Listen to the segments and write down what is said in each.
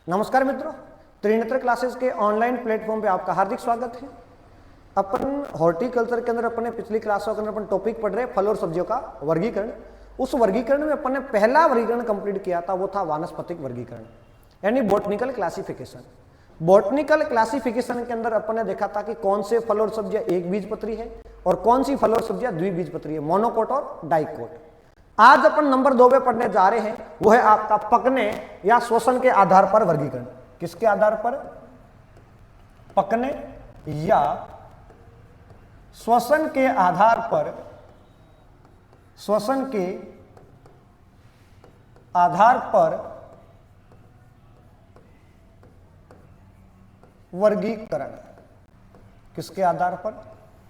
नमस्कार मित्रों, त्रिनेत्र क्लासेस के ऑनलाइन प्लेटफॉर्म पे आपका हार्दिक स्वागत है। अपन हॉर्टिकल्चर के अंदर अपने पिछली क्लासों के अंदर अपन टॉपिक पढ़ रहे फल और सब्जियों का वर्गीकरण। उस वर्गीकरण में अपन ने पहला वर्गीकरण कंप्लीट किया था, वो था वानस्पतिक वर्गीकरण यानी बॉटनिकल क्लासिफिकेशन। बॉटनिकल क्लासिफिकेशन के अंदर अपन ने देखा था कि कौन से फल और सब्जियां एक बीजपत्री है और कौन सी फल और सब्जियां द्विबीजपत्री है, मोनोकोट और डाइकोट। आज अपन नंबर 2 पे पढ़ने जा रहे हैं, वो है आपका पकने या श्वसन के आधार पर वर्गीकरण। किसके आधार पर? पकने या श्वसन के आधार पर, श्वसन के आधार पर वर्गीकरण। किसके आधार पर?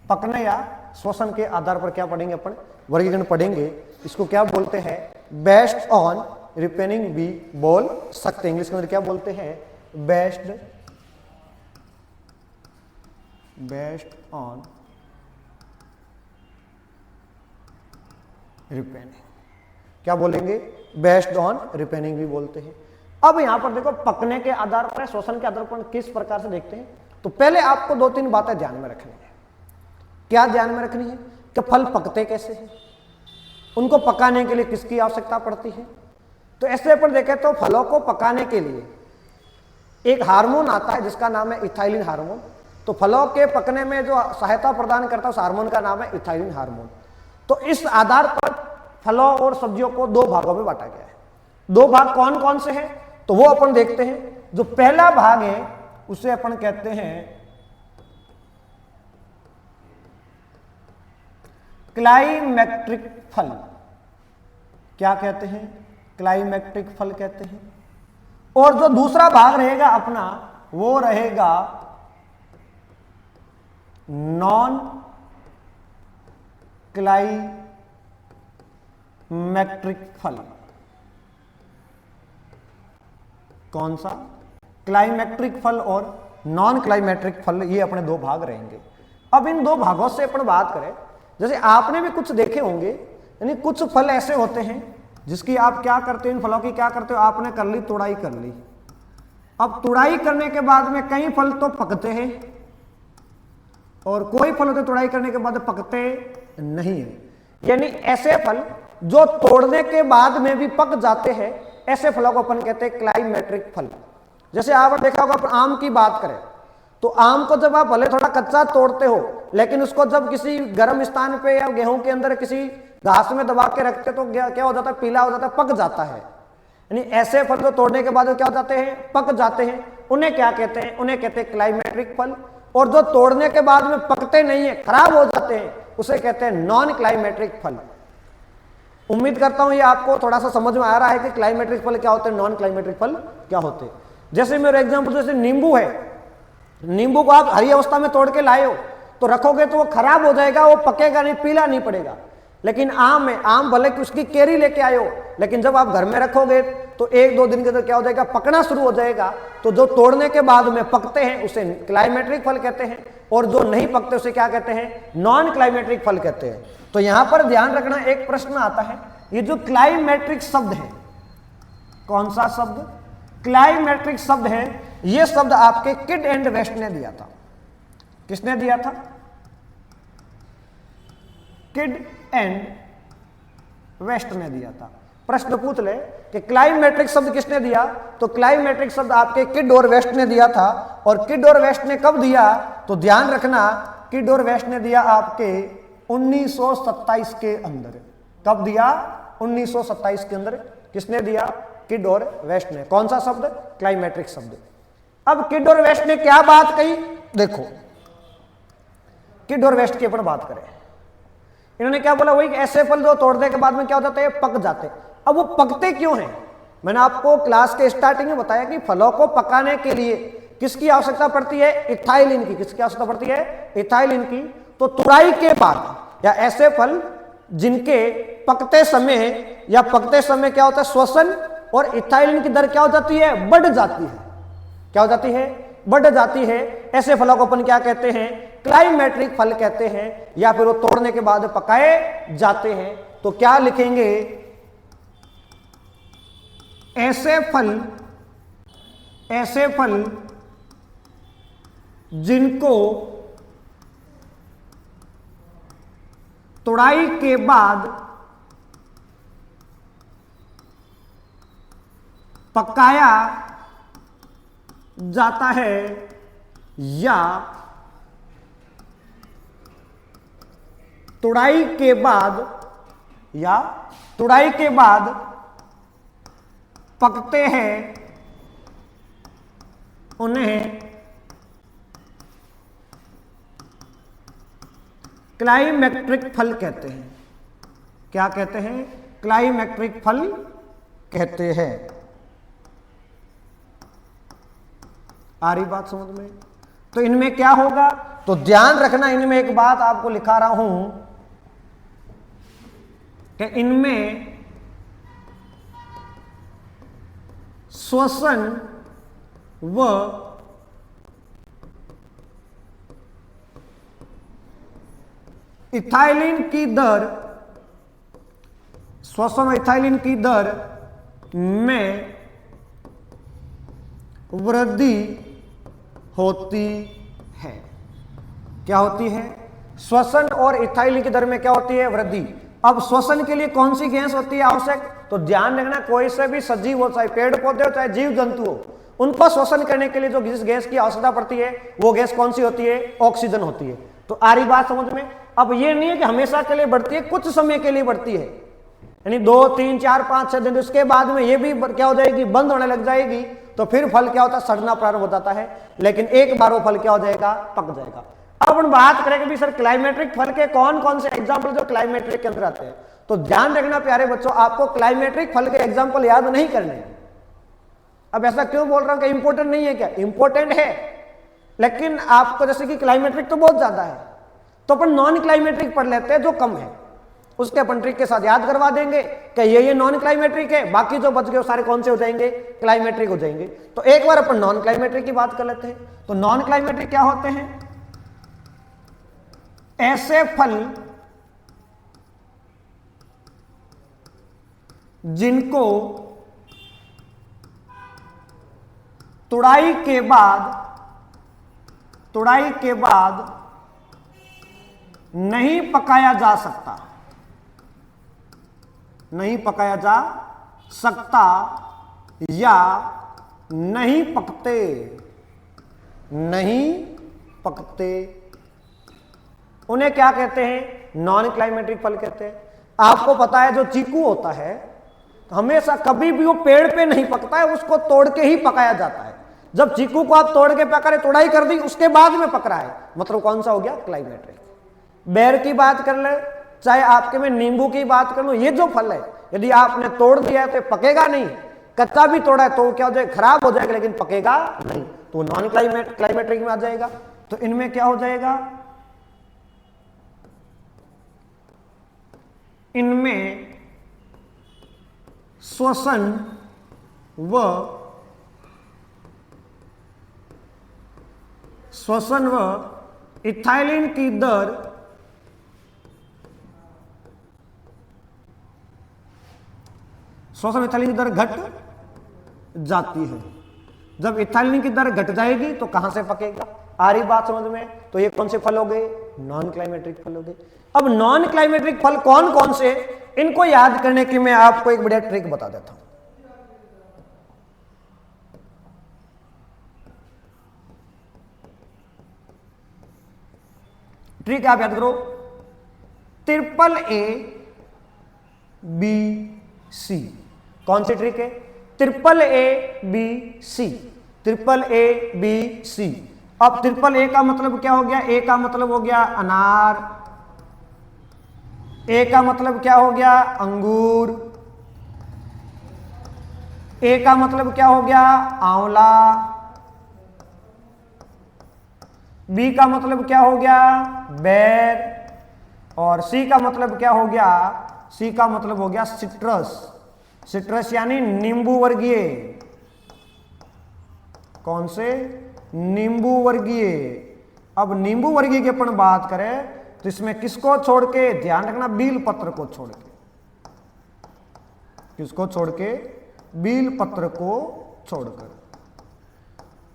पकने या श्वसन के आधार पर क्या पढ़ेंगे अपन? वर्गीकरण पढ़ेंगे। इसको क्या बोलते हैं? बेस्ड ऑन रिपेनिंग भी बोल सकते हैं। इंग्लिश के अंदर क्या बोलते हैं? Based on ripening. क्या बोलेंगे? बेस्ड ऑन रिपेनिंग भी बोलते हैं। अब यहां पर देखो, पकने के आधार पर, श्वसन के आधार पर किस प्रकार से देखते हैं। तो पहले आपको 2-3 बातें ध्यान में रखनी है। क्या ध्यान में रखनी है? कि फल पकते कैसे हैं, उनको पकाने के लिए किसकी आवश्यकता पड़ती है। तो ऐसे पर देखें तो फलों को पकाने के लिए एक हार्मोन आता है जिसका नाम है इथाइलिन हार्मोन। तो फलों के पकने में जो सहायता प्रदान करता है उस हार्मोन का नाम है इथाइलिन हार्मोन। तो इस आधार पर फलों और सब्जियों को 2 भागों में बांटा गया है। 2 भाग कौन कौन से हैं तो वो अपन देखते हैं। जो पहला भाग है उसे अपन कहते हैं क्लाइमेक्ट्रिक फल। क्या कहते हैं? क्लाइमेक्ट्रिक फल कहते हैं। और जो दूसरा भाग रहेगा अपना, वो रहेगा नॉन क्लाइमेक्ट्रिक फल। कौन सा? क्लाइमेक्ट्रिक फल और नॉन क्लाइमेट्रिक फल, ये अपने 2 भाग रहेंगे। अब इन 2 भागों से अपन बात करें, जैसे आपने भी कुछ देखे होंगे, यानी कुछ फल ऐसे होते हैं जिसकी आप क्या करते हो, इन फलों की क्या करते हो, आपने कर ली तुड़ाई कर ली। अब तुड़ाई करने के बाद में कई फल तो पकते हैं और कोई फल होते तुड़ाई करने के बाद पकते नहीं है। यानी ऐसे फल जो तोड़ने के बाद में भी पक जाते हैं, ऐसे फलों को अपन कहते हैं क्लाइमेट्रिक फल। जैसे आपने देखा होगा, अपन आम की बात करें तो आम को जब आप भले थोड़ा कच्चा तोड़ते हो, लेकिन उसको जब किसी गर्म स्थान पे या गेहूं के अंदर किसी घास में दबा के रखते तो क्या हो जाता है? पीला हो जाता है, पक जाता है। यानी ऐसे फल को तोड़ने के बाद क्या हो जाते हैं? पक जाते हैं। उन्हें क्या कहते हैं? उन्हें कहते हैं क्लाइमेट्रिक फल। और जो तोड़ने के बाद में पकते नहीं है, खराब हो जाते हैं, उसे कहते हैं नॉन क्लाइमेट्रिक फल। उम्मीद करता हूं ये आपको थोड़ा सा समझ में आ रहा है कि क्लाइमेट्रिक फल क्या होते हैं, नॉन क्लाइमेट्रिक फल क्या होते हैं। जैसे मेरे एग्जाम्पल, जैसे नींबू है, नींबू को आप हरी अवस्था में तोड़ के लाए हो तो रखोगे तो वो खराब हो जाएगा, वो पकेगा नहीं, पीला नहीं पड़ेगा। लेकिन आम है, आम भले कि उसकी केरी लेके आए हो, लेकिन जब आप घर में रखोगे तो 1-2 दिन के अंदर क्या हो जाएगा? पकना शुरू हो जाएगा। तो जो तोड़ने के बाद में पकते हैं उसे क्लाइमेट्रिक फल कहते हैं, और जो नहीं पकते उसे क्या कहते हैं? नॉन क्लाइमेट्रिक फल कहते हैं। तो यहां पर ध्यान रखना, एक प्रश्न आता है, ये जो क्लाइमेट्रिक शब्द है, कौन सा शब्द? क्लाइमेट्रिक शब्द है। यह शब्द आपके किड एंड वेस्ट ने दिया था। किसने दिया था? किड एंड वेस्ट ने दिया था। प्रश्न पूछ ले कि क्लाइमेट्रिक शब्द किसने दिया, तो क्लाइमेट्रिक शब्द आपके किड और वेस्ट ने दिया था। और किड और वेस्ट ने कब दिया? तो ध्यान रखना, किड और वेस्ट ने दिया आपके 1927 के अंदर। कब दिया? 1927 के अंदर। किसने दिया? किड और वेस्ट ने। कौन सा शब्द? क्लाइमेट्रिक शब्द। अब किड और वेस्ट ने क्या बात कही? देखो, किड और वेस्ट की अपन बात करें, इन्होंने क्या बोला? वही ऐसे फल जो तोड़ने के बाद में क्या हो जाते हैं? पक जाते। अब वो पकते क्यों हैं? मैंने आपको क्लास के स्टार्टिंग में बताया कि फलों को पकाने के लिए किसकी आवश्यकता पड़ती है? इथाइलिन की। किसकी आवश्यकता पड़ती है? इथाइलिन की। तो तुड़ाई के बाद या ऐसे फल जिनके पकते समय या पकते समय क्या होता है? श्वसन और इथाइलिन की दर क्या हो जाती है? बढ़ जाती है। क्या हो जाती है? बढ़ जाती है। ऐसे फलों को अपन क्या कहते हैं? क्लाइमेट्रिक फल कहते हैं, या फिर वो तोड़ने के बाद पकाए जाते हैं। तो क्या लिखेंगे? ऐसे फल ऐसे फल जिनको तोड़ाई के बाद पकाया जाता है या तोड़ाई के बाद पकते हैं, उन्हें क्लाइमेक्ट्रिक फल कहते हैं। क्या कहते हैं? क्लाइमेक्ट्रिक फल कहते हैं। आ रही बात समझ में? तो इनमें क्या होगा? तो ध्यान रखना, इनमें एक बात आपको लिखा रहा हूं कि इनमें श्वसन व इथाइलिन की दर, श्वसन इथाइलिन की दर में वृद्धि होती है। क्या होती है? श्वसन और इथाइलिन की दर में क्या होती है? वृद्धि। अब श्वसन के लिए कौन सी गैस होती है आवश्यक? तो ध्यान रखना, कोई से भी सजीव हो, चाहे पेड़ पौधे हो चाहे जीव जंतु हो, उनको श्वसन करने के लिए जो जिस गैस की आवश्यकता पड़ती है वो गैस कौन सी होती है? ऑक्सीजन होती है। तो आ रही बात समझ में? अब ये नहीं है कि हमेशा के लिए बढ़ती है, कुछ समय के लिए बढ़ती है, यानी 2, 3, 4, 5, 6 दिन, उसके बाद में ये भी क्या हो जाएगी? बंद होने लग जाएगी। तो फिर फल क्या होता है? सड़ना प्रारंभ हो जाता है। लेकिन एक बार वो फल क्या हो जाएगा? पक जाएगा। अब हम बात करेंगे भी सर क्लाइमेट्रिक फल के कौन कौन से एग्जाम्पल जो क्लाइमेट्रिक के अंदर आते हैं। तो ध्यान रखना प्यारे बच्चों, आपको क्लाइमेट्रिक फल के एग्जाम्पल याद नहीं करने। अब ऐसा क्यों बोल रहा हूं कि इंपॉर्टेंट नहीं है? क्या इंपॉर्टेंट है, लेकिन आपको जैसे कि क्लाइमेट्रिक तो बहुत ज्यादा है, तो अपन नॉन क्लाइमेट्रिक पढ़ लेते हैं जो कम है, उसके अपन ट्रिक के साथ याद करवा देंगे कि ये नॉन क्लाइमेट्रिक है, बाकी जो बच गए सारे कौन से हो जाएंगे? क्लाइमेट्रिक हो जाएंगे। तो एक बार अपन नॉन क्लाइमेट्रिक की बात कर लेते हैं। तो नॉन क्लाइमेट्रिक क्या होते हैं? ऐसे फल जिनको तुड़ाई के बाद नहीं पकाया जा सकता, नहीं पकाया जा सकता या नहीं पकते, उन्हें क्या कहते हैं? नॉन क्लाइमेट्रिक फल कहते हैं। आपको पता है जो चीकू होता है हमेशा कभी भी वो पेड़ पे नहीं पकता है, उसको तोड़ के ही पकाया जाता है। जब चीकू को आप तोड़ के पका रहे, तोड़ाई कर दी, उसके बाद में पक रहा है, मतलब कौन सा हो गया? क्लाइमेट्रिक। बेर की बात कर ले, चाहे आपके में नींबू की बात कर लो, ये जो फल है यदि आपने तोड़ दिया है तो पकेगा नहीं, कच्चा भी तोड़ा है तो क्या हो जाएगा? खराब हो जाएगा, लेकिन पकेगा नहीं, तो नॉन क्लाइमेट्रिक में आ जाएगा। तो इनमें क्या हो जाएगा? इनमें श्वसन व इथाइलिन की दर श्वसन इथाइलिन की दर घट जाती है। जब इथाइलिन की दर घट जाएगी तो कहां से पकेगा? आ रही बात समझ में? तो ये कौन से फल हो गए? नॉन क्लाइमेट्रिक फल हो गए। अब नॉन क्लाइमेट्रिक फल कौन कौन से, इनको याद करने की मैं आपको एक बढ़िया ट्रिक बता देता हूं। ट्रिक आप याद करो, AABC। कौन सी ट्रिक है? AABC, AABC। अब AAA का मतलब क्या हो गया? A का मतलब हो गया अनार, A का मतलब क्या हो गया? अंगूर, A का मतलब क्या हो गया? आंवला, B का मतलब क्या हो गया? बेर, और C का मतलब क्या हो गया? C का मतलब हो गया सिट्रस। सिट्रस यानी नींबू वर्गीय। कौन से? नींबू वर्गीय। अब नींबू वर्गीय की अपन बात करें तो इसमें किसको छोड़ के? ध्यान रखना, बील पत्र को छोड़ के। किसको छोड़ के? बील पत्र को छोड़कर।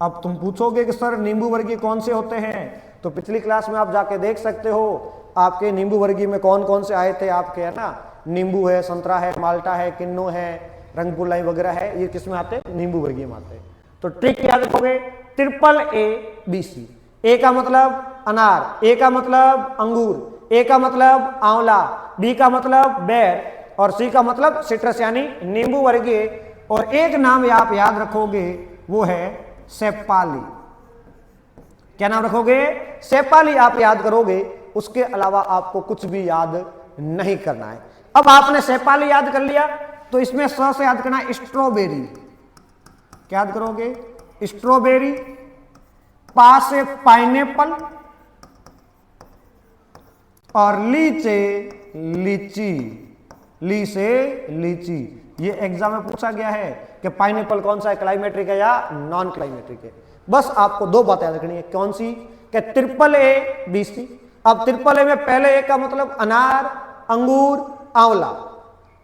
अब तुम पूछोगे कि सर नींबू वर्गीय कौन से होते हैं, तो पिछली क्लास में आप जाके देख सकते हो, आपके नींबू वर्गीय में कौन कौन से आए थे आपके, है ना, नींबू है, संतरा है, माल्टा है, किन्नू है, रंगपुलाई वगैरह है, ये किस में आते हैं, नींबू वर्गीय में आते हैं। तो ट्रिक याद रखोगे, AABC। ए का मतलब अनार, ए का मतलब अंगूर, ए का मतलब आंवला, बी का मतलब बेर और सी का मतलब सिट्रस यानी नींबू वर्गीय। और एक नाम आप याद रखोगे वो है शेफाली। क्या नाम रखोगे, शेफाली आप याद करोगे, उसके अलावा आपको कुछ भी याद नहीं करना है। अब आपने शेफाली याद कर लिया तो इसमें स से याद करना है स्ट्रॉबेरी। क्या याद करोगे, स्ट्रॉबेरी। पा से पाइनएप्पल और ली से लीची, ली से लीची। ये एग्जाम में पूछा गया है कि पाइनएप्पल कौन सा है, क्लाइमेट्रिक है या नॉन क्लाइमेट्रिक है। बस आपको दो बातें याद रखनी है, कौन सी, कि AABC। अब AAA में पहले ए का मतलब अनार, अंगूर, आंवला,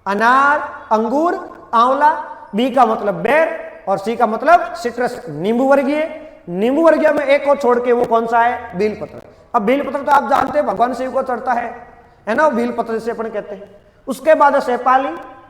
अनार, अंगूर, आंवला, बी का मतलब बेर और सी का मतलब सिट्रस नींबू वर्गीय। नींबू वर्गीय में एक को छोड़ के वो कौन सा है, बेलपत्र। अब बेलपत्र तो आप जानते हैं भगवान शिव को चढ़ता है ना, बेलपत्र जिसे अपन कहते हैं। उसके बाद शेफाली,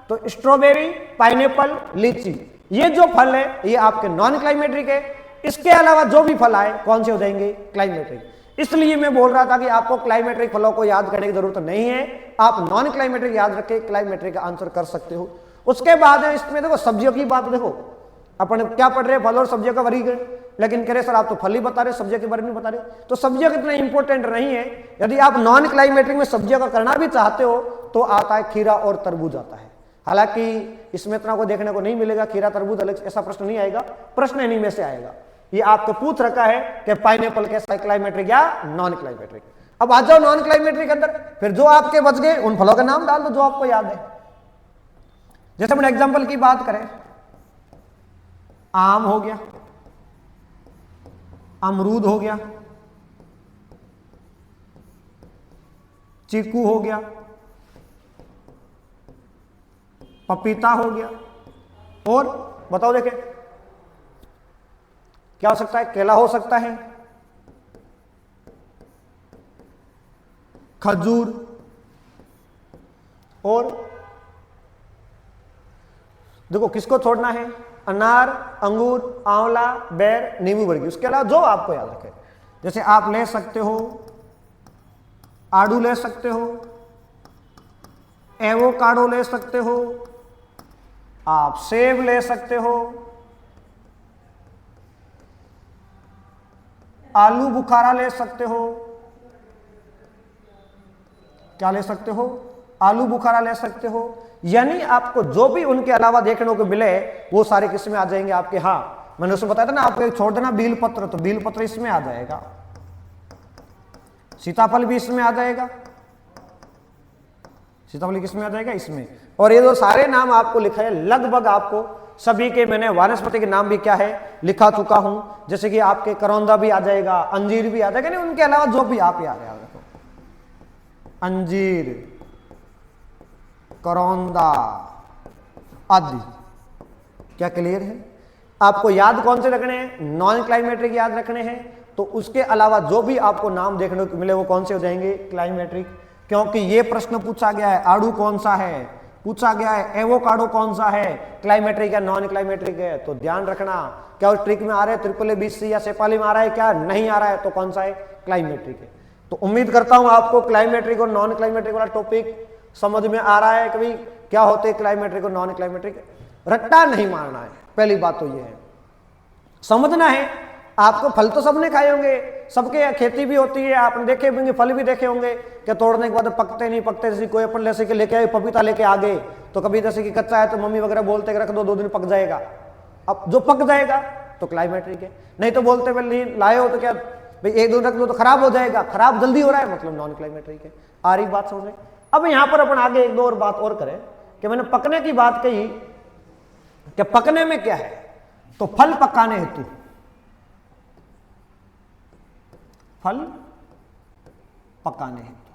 तो स्ट्रॉबेरी, पाइनएप्पल, लीची, ये जो फल है ये आपके नॉन क्लाइमेट्रिक है। इसके अलावा जो भी फल आए कौन से हो जाएंगे, क्लाइमेट्रिक। इसलिए मैं बोल रहा था कि आपको क्लाइमेट्रिक फलों को याद करने की जरूरत नहीं है, आप नॉन क्लाइमेट्रिक याद रख के क्लाइमेट्रिक का आंसर कर सकते हो। उसके बाद इसमें देखो सब्जियों की बात, देखो अपन क्या पढ़ रहे हैं, फल और सब्जियों का वर्गीकरण, लेकिन कह रहे सर आप तो फल ही बता रहे, सब्जियों के बारे में बता रहे। तो सब्जियों कितना इंपॉर्टेंट नहीं है। यदि आप नॉन क्लाइमेट्रिक में सब्जियों का करना भी चाहते हो तो आता है खीरा और तरबूज आता है। हालांकि इसमें इतना को देखने को नहीं मिलेगा, खीरा तरबूज अलग ऐसा प्रश्न नहीं आएगा, प्रश्न इन्हीं में से आएगा। ये आपको पूछ रखा है कि पाइनएप्पल कैसा है, क्लाइमेट्रिक या नॉन क्लाइमेट्रिक। अब आ जाओ नॉन क्लाइमेट्रिक के अंदर, फिर जो आपके बच गए उन फलों का नाम डाल दो जो आपको याद है। जैसे हम एग्जांपल की बात करें, आम हो गया, अमरूद हो गया, चीकू हो गया, पपीता हो गया, और बताओ देखे क्या हो सकता है, केला हो सकता है, खजूर, और देखो किसको छोड़ना है, अनार, अंगूर, आंवला, बेर, नींबू वर्गीय। उसके अलावा जो आपको याद रखे, जैसे आप ले सकते हो आड़ू, ले सकते हो एवोकाडो, ले सकते हो आप सेब, ले सकते हो आलू बुखारा, ले सकते हो, क्या ले सकते हो, आलू बुखारा ले सकते हो। यानी आपको जो भी उनके अलावा देखने को मिले वो सारे किसमें आ जाएंगे आपके। हाँ मैंने उसमें बताया था ना, आपको छोड़ देना बील पत्र, तो बील पत्र इसमें आ जाएगा, सीताफल भी इसमें आ जाएगा, सीताफल किसमें आ जाएगा, इसमें। और ये जो सारे नाम आपको लिखा है लगभग आपको सभी के मैंने वानस्पति के नाम भी क्या है लिखा चुका हूं। जैसे कि आपके करौंदा भी आ जाएगा, अंजीर भी आ जाएगा, नहीं उनके अलावा जो भी आप याद रखो, अंजीर, करौंदा आदि। क्या क्लियर है? आपको याद कौन से रखने हैं, नॉन क्लाइमेट्रिक याद रखने हैं। तो उसके अलावा जो भी आपको नाम देखने को मिले वो कौन से हो जाएंगे, क्लाइमेट्रिक। क्योंकि ये प्रश्न पूछा गया है आड़ू कौन सा है, पूछा गया है एवोकाडो कौन सा है, क्लाइमेट्रिक या नॉन क्लाइमेट्रिक है। तो ध्यान रखना, क्या उस ट्रिक में आ रहा है AABC या शेफाली में आ रहा है, क्या नहीं आ रहा है, तो कौन सा है, क्लाइमेट्रिक है। तो उम्मीद करता हूं आपको क्लाइमेट्रिक और नॉन क्लाइमेट्रिक वाला टॉपिक समझ में आ रहा है। कभी क्या होते हैं क्लाइमेट्रिक और नॉन क्लाइमेट्रिक, रट्टा नहीं मारना है, पहली बात तो ये है, समझना है। आपको फल तो सबने खाए होंगे, सबके खेती भी होती है, आपने देखे होंगे, फल भी देखे होंगे कि तोड़ने के बाद पकते नहीं पकते। जैसे कोई अपन जैसे कि लेके आए पपीता लेके आ गए, तो कभी जैसे कि कच्चा है तो मम्मी वगैरह बोलते कि रख दो 2 दिन पक जाएगा। अब जो पक जाएगा तो क्लाइमेट्रिक है, नहीं तो बोलते नहीं लाए हो तो क्या भाई 1 दिन रख दो तो खराब हो जाएगा, खराब जल्दी हो रहा है, मतलब नॉन क्लाइमेट्रिक है। आ रही बात समझ में? अब यहां पर अपन आगे 1-2 और बात और करें कि मैंने पकने की बात कही कि पकने में क्या है, तो फल पकाने हेतु, फल पकाने हेतु,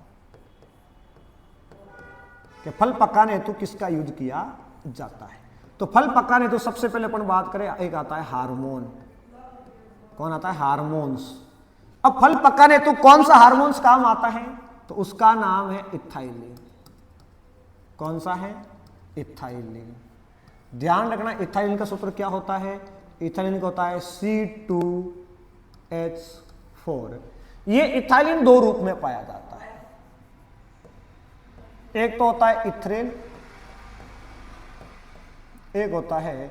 कि फल पकाने हेतु किसका यूज किया जाता है। तो फल पकाने हेतु सबसे पहले अपन बात करें, एक आता है हार्मोन। कौन आता है? हार्मोन्स। अब फल पकाने तो कौन सा हार्मोन्स काम आता है? तो उसका नाम है इथाइलिन। कौन सा है? इथाइलिन। ध्यान रखना, इथाइलिन का सूत्र क्या होता है? इथाइलिन का होता है C2H4। ये इथाइलिन दो रूप में पाया जाता है, एक तो होता है इथ्रेन, एक होता है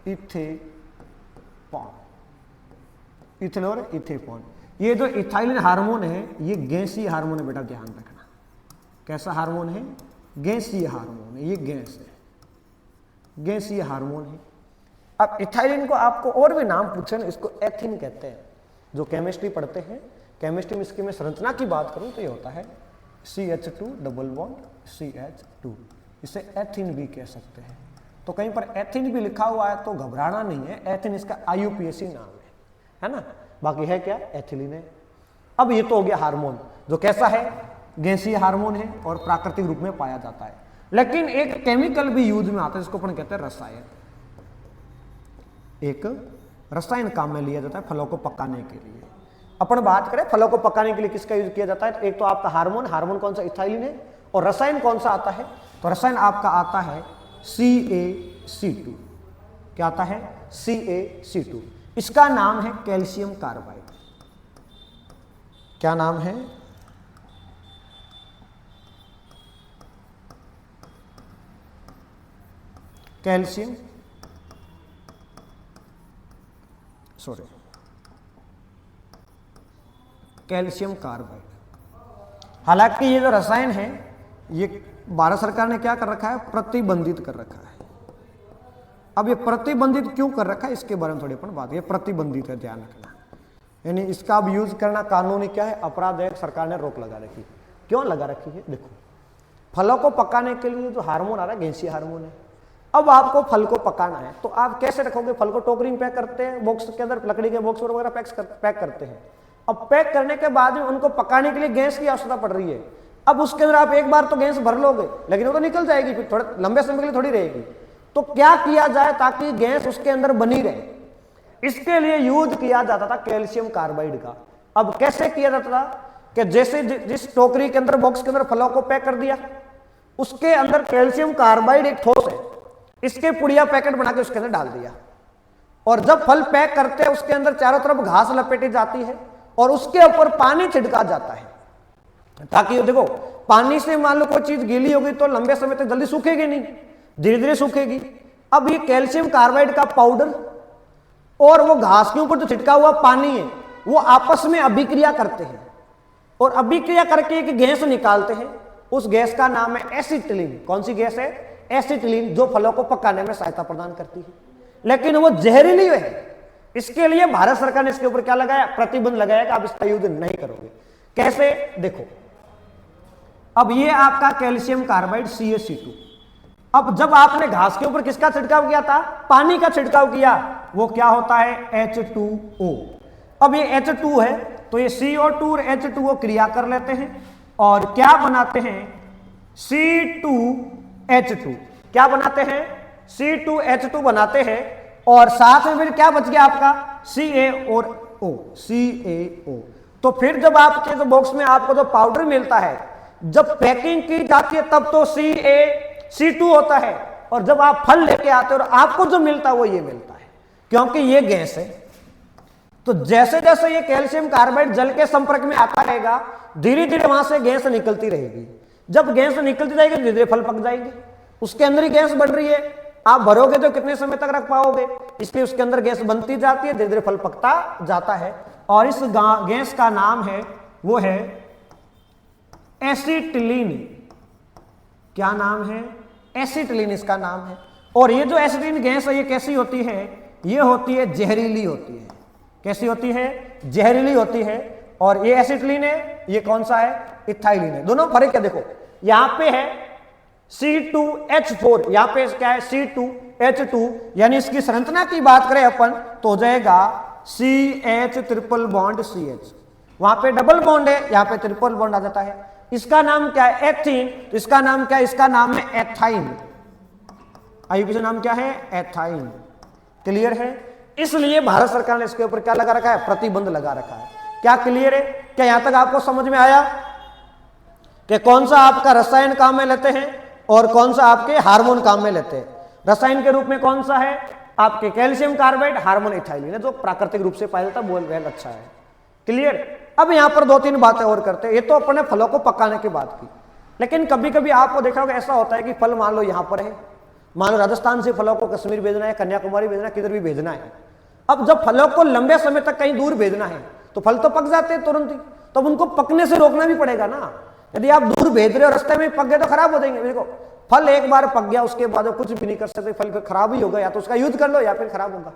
इथेपॉन। इथेन और इथेपॉन, ये जो इथाइलिन हार्मोन है ये गैसीय हार्मोन है बेटा, ध्यान रखना। कैसा हार्मोन है? गैसीय हार्मोन है, ये गैस है, गैसीय हार्मोन है। अब इथाइलिन को आपको और भी नाम पूछे ना, इसको एथिन कहते हैं। जो केमिस्ट्री पढ़ते हैं, केमिस्ट्री में इसकी मैं संरचना की बात करूं तो ये होता है CH2 डबल बॉन्ड CH2, इसे एथिन भी कह सकते हैं। तो कहीं पर एथिन भी लिखा हुआ है तो घबराना नहीं है, एथिन इसका IUPAC नाम है ना। बाकी है क्या? एथिलीन है। अब ये तो हो गया हार्मोन, जो कैसा है? गैसीय हार्मोन है और प्राकृतिक रूप में पाया जाता है। लेकिन एक केमिकल भी यूज में आता है, जिसको अपन कहते हैं रसायन। एक रसायन काम में लिया जाता है फलों को पकाने के लिए। अपन बात करें फलों को पकाने के लिए किसका यूज किया जाता है, तो एक तो आपका हार्मोन, हार्मोन कौन सा? इथाइलिन है। और रसायन कौन सा आता है? तो रसायन आपका आता है CaC2। क्या आता है? CaC2। इसका नाम है कैल्शियम कार्बाइड। क्या नाम है? Calcium, sorry, calcium carbide. हालांकि ये जो रसायन है ये भारत सरकार ने क्या कर रखा है? प्रतिबंधित कर रखा है। अब ये प्रतिबंधित क्यों कर रखा है इसके बारे में थोड़ी अपन बात। ये प्रतिबंधित है, ध्यान रखना, यानी इसका अब यूज करना कानूनी क्या है? अपराध है। सरकार ने रोक लगा रखी। क्यों लगा रखी है? देखो, फलों को पकाने के लिए जो हार्मोन आ रहा है गैसीय हार्मोन है। अब आपको फल को पकाना है तो आप कैसे रखोगे? फल को टोकरी में पैक करते हैं, बॉक्स के अंदर, लकड़ी के बॉक्स वगैरह पैक करते हैं। अब पैक करने के बाद में उनको पकाने के लिए गैस की आवश्यकता पड़ रही है। अब उसके अंदर आप एक बार तो गैस भर लोगे, लेकिन वो तो निकल जाएगी, फिर थोड़े लंबे समय के लिए थोड़ी रहेगी। तो क्या किया जाए ताकि गैस उसके अंदर बनी रहे? इसके लिए यूज किया जाता था कैल्शियम कार्बाइड का। अब कैसे किया जाता था कि जैसे जिस टोकरी के अंदर, बॉक्स के अंदर फलों को पैक कर दिया, उसके अंदर कैल्शियम कार्बाइड एक ठोस है, इसके पुड़िया पैकेट बना के उसके अंदर डाल दिया। और जब फल पैक करते हैं उसके अंदर चारों तरफ घास लपेटी जाती है और उसके ऊपर पानी छिड़का जाता है, ताकि देखो पानी से मान लो कोई चीज गीली होगी तो लंबे समय तक जल्दी सूखेगी नहीं, धीरे धीरे सूखेगी। अब ये कैल्शियम कार्बाइड का पाउडर और वो घास के ऊपर जो छिटका हुआ पानी है वो आपस में अभिक्रिया करते हैं और अभिक्रिया करके एक गैस निकालते हैं। उस गैस का नाम है एसिटिलीन। कौन सी गैस है? एसिटिलीन, जो फलों को पकाने में सहायता प्रदान करती है, लेकिन वो जहरीली है। इसके लिए भारत सरकार ने इसके ऊपर क्या लगाया? प्रतिबंध लगाया कि आप इसका यूज नहीं करोगे। कैसे? देखो, अब ये आपका कैल्शियम कार्बाइड CaC2। अब जब आपने घास के ऊपर किसका छिड़काव किया था? पानी का छिड़काव किया, वो क्या होता है? H2O। अब ये H2 है तो ये CO2 और H2O क्रिया कर लेते हैं और क्या बनाते हैं? C2H2। क्या बनाते हैं? C2H2 बनाते हैं और साथ में फिर क्या बच गया आपका? Ca और O, CaO। तो फिर जब आपके जो बॉक्स में आपको जो पाउडर मिलता है, जब पैकिंग की जाती है तब तो CaC2 होता है, और जब आप फल लेके आते हो और आपको जो मिलता है वो ये मिलता है, क्योंकि ये गैस है। तो जैसे जैसे ये कैल्शियम कार्बाइड जल के संपर्क में आता रहेगा, धीरे धीरे वहां से गैस निकलती रहेगी। जब गैस निकलती जाएगी धीरे धीरे फल पक जाएंगे। उसके अंदर ही गैस बढ़ रही है, आप भरोगे तो कितने समय तक रख पाओगे? इसलिए उसके अंदर गैस बनती जाती है, धीरे धीरे फल पकता जाता है। और इस गैस का नाम है, वो है एसिटिलीन। क्या नाम है? एसिटिलीन इसका नाम है। और ये जो एसिटिलीन गैस है ये कैसी होती है? ये होती है जहरीली होती है। कैसी होती है? जहरीली होती है। और ये एसिटिलीन है, ये कौन सा है? इथाइलिन है। दोनों फर्क है। देखो यहां पे है C2H4, यहां पे क्या है? C2H2, यानी इसकी संरचना की बात करें अपन तो हो जाएगा CH ट्रिपल बॉन्ड CH। वहां पे डबल बॉन्ड है, यहां पे ट्रिपल बॉन्ड आ जाता है। इसका नाम क्या है? एथीन। इसका नाम क्या है? इसका नाम है एथाइन। आयुपी नाम क्या है? एथाइन। क्लियर है? इसलिए भारत सरकार ने इसके ऊपर क्या लगा रखा है, प्रतिबंध लगा रखा है। क्या क्लियर है? क्या यहां तक आपको समझ में आया कि कौन सा आपका रसायन काम में लेते हैं और कौन सा आपके हार्मोन काम में लेते हैं? रसायन के रूप में कौन सा है आपके कैल्शियम कार्बाइड, हार्मोन इथाइलिन है, जो प्राकृतिक रूप से पाया जाता है, वो वेल अच्छा है। क्लियर? अब यहां पर 2-3 बातें और करते हैं। ये तो अपने फलों को पकाने की बात की, लेकिन कभी कभी आपको देखा होगा ऐसा होता है कि फल मान लो यहां पर है, मान लो राजस्थान से फलों को कश्मीर भेजना है, कन्याकुमारी भेजना है, किधर भी भेजना है। अब जब फलों को लंबे समय तक कहीं दूर भेजना है तो फल तो पक जाते हैं तुरंत ही, तो उनको पकने से रोकना भी पड़ेगा ना। यदि आप दूर भेज रहे हो, रास्ते में पक गए तो खराब हो जाएंगे। देखो फल एक बार पक गया उसके बाद कुछ भी नहीं कर सकते, फल फिर खराब ही होगा, या तो उसका यूज कर लो या फिर खराब होगा।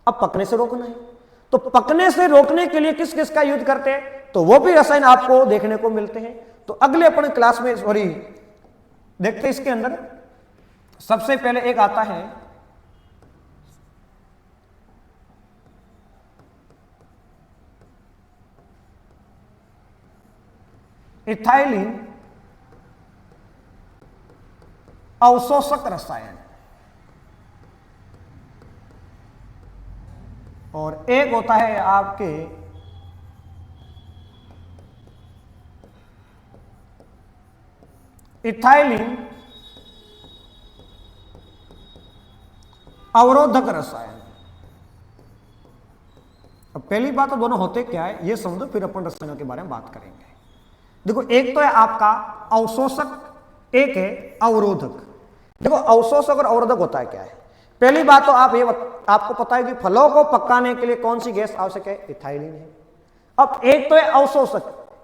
अब पकने से रोकना है, तो पकने से रोकने के लिए किस किस का यूज करते हैं, तो वो भी रसायन आपको देखने को मिलते हैं। तो अगले अपने क्लास में सॉरी देखते इसके अंदर सबसे पहले एक आता है इथाइलिन अवशोषक रसायन, और एक होता है आपके इथाइलिन अवरोधक रसायन। अब पहली बात तो दोनों होते क्या है ये समझो, फिर अपन रसायनों के बारे में बात करेंगे। देखो एक तो है आपका अवशोषक, एक है अवरोधक। देखो अवशोषक और अवरोधक होता है क्या है? पहली बात तो आपको पता है कि फलों को पकाने के लिए कौन सी गैस आवश्यक है? इथाइलिन है। अब एक तो है अवशोषक,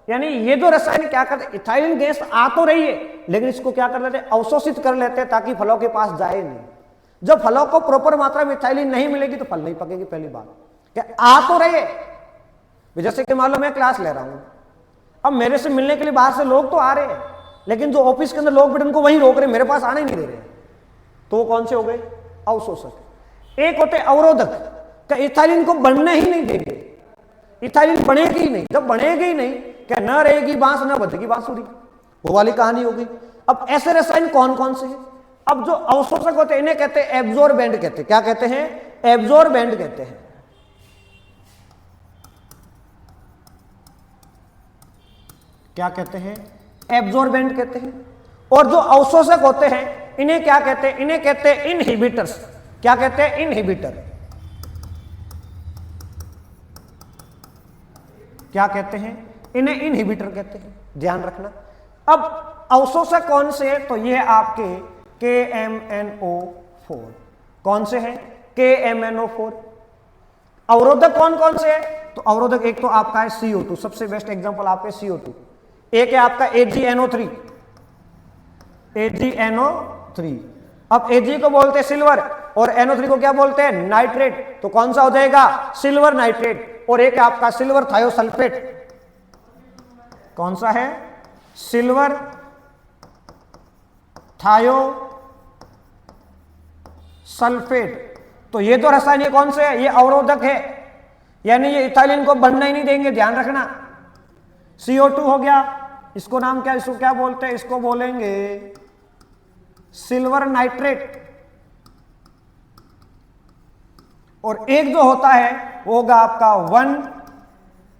यानी ये जो रसायन क्या करते हैं, इथाइलिन गैस आ तो रही है लेकिन इसको क्या कर लेते हैं, अवशोषित कर लेते हैं ताकि फलों के पास जाए नहीं। जब फलों को प्रॉपर मात्रा में इथाइलिन नहीं मिलेगी तो फल नहीं पकेगी। पहली बात क्या आ तो रही है, जैसे कि मान लो मैं क्लास ले रहा हूं, अब मेरे से मिलने के लिए बाहर से लोग तो आ रहे हैं, लेकिन जो ऑफिस के अंदर लोग बैठे उनको वहीं रोक रहे, मेरे पास आने ही नहीं दे रहे, तो वो कौन से हो गए? अवशोषक। एक होते अवरोधक, क्या इथाइलिन को बनने ही नहीं देंगे, इथाइलिन बनेगी ही नहीं। जब बनेगी ही नहीं, क्या न रहेगी बांस न बजेगी बांसुरी, वो वाली कहानी होगी। अब ऐसे रसायन कौन कौन से हैं? अब जो अवशोषक होते हैं इन्हें कहते हैं एब्जॉर्बेंट कहते हैं। क्या कहते हैं? एब्जॉर्बेंट कहते हैं। क्या कहते हैं? एब्जॉर्बेंट कहते हैं। और जो अवशोषक होते हैं इन्हें क्या कहते हैं? इन्हें कहते हैं इनहिबिटर्स। क्या कहते हैं? इनहिबिटर। क्या कहते हैं? इन्हें इनहिबिटर कहते हैं, ध्यान रखना। अब अवशोषक कौन से है? तो ये है आपके KMNO4। कौन से है? KMNO4। अवरोधक कौन कौन से है? तो अवरोधक एक तो आपका है CO2, सबसे बेस्ट एग्जांपल आपके CO2। एक है आपका AgNO3, AgNO3। अब Ag को बोलते हैं सिल्वर और NO3 को क्या बोलते हैं? नाइट्रेट। तो कौन सा हो जाएगा? Silver nitrate. और एक है आपका सिल्वर थायोसल्फेट। कौन सा है? Silver thiosulphate. तो ये तो रसायन ये कौन से है? ये अवरोधक है, यानी ये इथाइलिन को बनना ही नहीं देंगे, ध्यान रखना। CO2 हो गया, इसको नाम क्या, इसको क्या बोलते हैं? इसको बोलेंगे सिल्वर नाइट्रेट। और एक जो होता है वो होगा आपका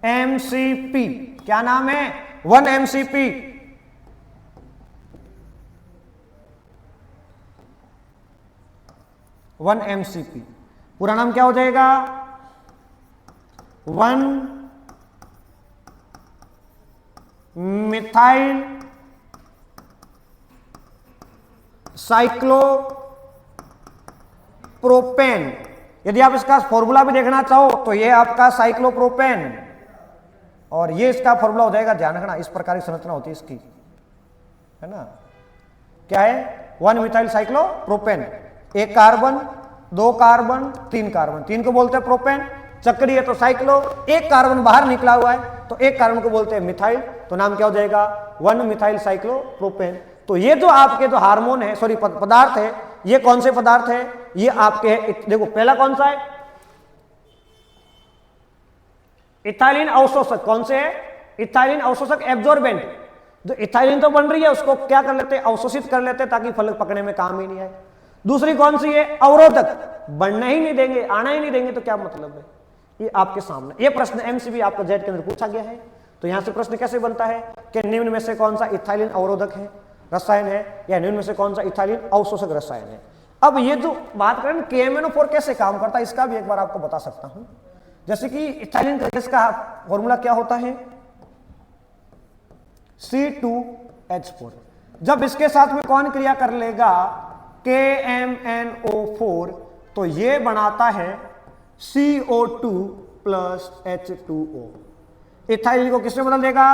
1-MCP। क्या नाम है? 1-MCP। पूरा नाम क्या हो जाएगा? 1-मिथाइल साइक्लोप्रोपेन। यदि आप इसका फॉर्मूला भी देखना चाहो तो ये आपका साइक्लोप्रोपेन, और ये इसका फॉर्मूला हो जाएगा, ध्यान रखना, इस प्रकार की संरचना होती है इसकी, है ना। क्या है? 1-मिथाइल साइक्लोप्रोपेन। 1 कार्बन, 2 कार्बन, 3 कार्बन, 3 को बोलते हैं प्रोपेन। चक्री है तो साइक्लो, 1 कार्बन बाहर निकला हुआ है तो 1 कार्बन को बोलते हैं मिथाइल, तो नाम क्या हो जाएगा? 1-मिथाइल साइक्लोप्रोपेन। तो ये जो आपके जो हार्मोन है, सॉरी पदार्थ है, ये कौन से पदार्थ है? ये आपके है, देखो पहला कौन सा है? इथाइलिन अवशोषक। कौन से है? इथाइलिन अवशोषक, एब्जॉर्बेंट। जो इथाइलिन तो बन रही है उसको क्या कर लेते हैं? अवशोषित कर लेते हैं ताकि फल पकने में काम ही नहीं आए। दूसरी कौन सी है? अवरोधक। बढ़ने ही नहीं देंगे, आना ही नहीं देंगे तो क्या मतलब है? ये आपके सामने ये प्रश्न एमसीबी आपको जेड के अंदर पूछा गया है। तो यहां से प्रश्न कैसे बनता है कि निम्न में से कौन सा इथाइलिन अवरोधक है, रसायन है, या निम्न में से कौन सा इथाइलिन अवशोषक रसायन है। अब ये जो बात करें KMnO4 कैसे काम करता है, इसका भी एक बार आपको बता सकता हूं। जैसे कि इथाइलिन गैस का फॉर्मूला क्या होता है? C2H4। जब इसके साथ में कौन क्रिया कर लेगा? KMnO4, तो ये बनाता है CO2 प्लस H2O। इथाइलिन को किसमें बदल देगा?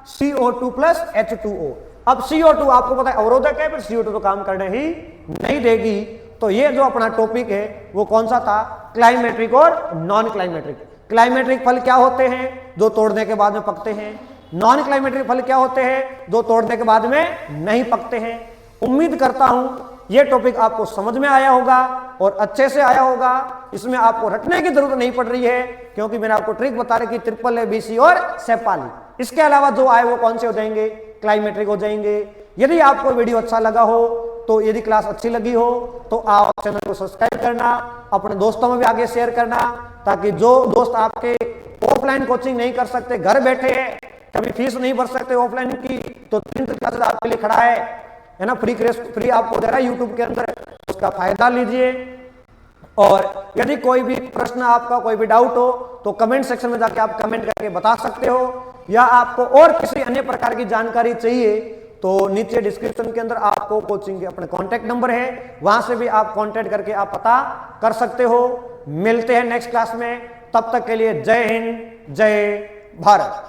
CO2 plus H2O। अब CO2 आपको पता है अवरोधक है, पर CO2 तो काम करने ही नहीं देगी। तो ये जो अपना टॉपिक है वो कौन सा था? क्लाइमेट्रिक और नॉन क्लाइमेट्रिक। क्लाइमेट्रिक फल क्या होते हैं? जो तोड़ने के बाद में पकते हैं। नॉन क्लाइमेट्रिक फल क्या होते हैं? जो तोड़ने के बाद में नहीं पकते हैं। उम्मीद करता हूं ये टॉपिक आपको समझ में आया होगा और अच्छे से आया होगा। इसमें आपको रटने की जरूरत नहीं पड़ रही है, क्योंकि मैंने आपको ट्रिक बता रही कि ट्रिपल ABC और सेपाली। इसके अलावा जो आए वो कौन से हो जाएंगे? क्लाइमेट्रिक हो जाएंगे। यदि आपको वीडियो अच्छा लगा हो, तो यदि क्लास अच्छी लगी हो तो आप चैनल को सब्सक्राइब करना, अपने दोस्तों में भी आगे शेयर करना, ताकि जो दोस्त आपके ऑफलाइन कोचिंग नहीं कर सकते, घर बैठे हैं, कभी फीस नहीं भर सकते ऑफलाइन की, तो 10th क्लास आपके लिए खड़ा है ना, फ्री आपको दे रहा है यूट्यूब के अंदर, उसका फायदा लीजिए। और यदि कोई भी प्रश्न आपका, कोई भी डाउट हो, तो कमेंट सेक्शन में जाके आप कमेंट करके बता सकते हो, या आपको और किसी अन्य प्रकार की जानकारी चाहिए तो नीचे डिस्क्रिप्शन के अंदर आपको कोचिंग के अपने कॉन्टैक्ट नंबर है, वहां से भी आप कॉन्टैक्ट करके आप पता कर सकते हो। मिलते हैं नेक्स्ट क्लास में, तब तक के लिए जय हिंद, जय भारत।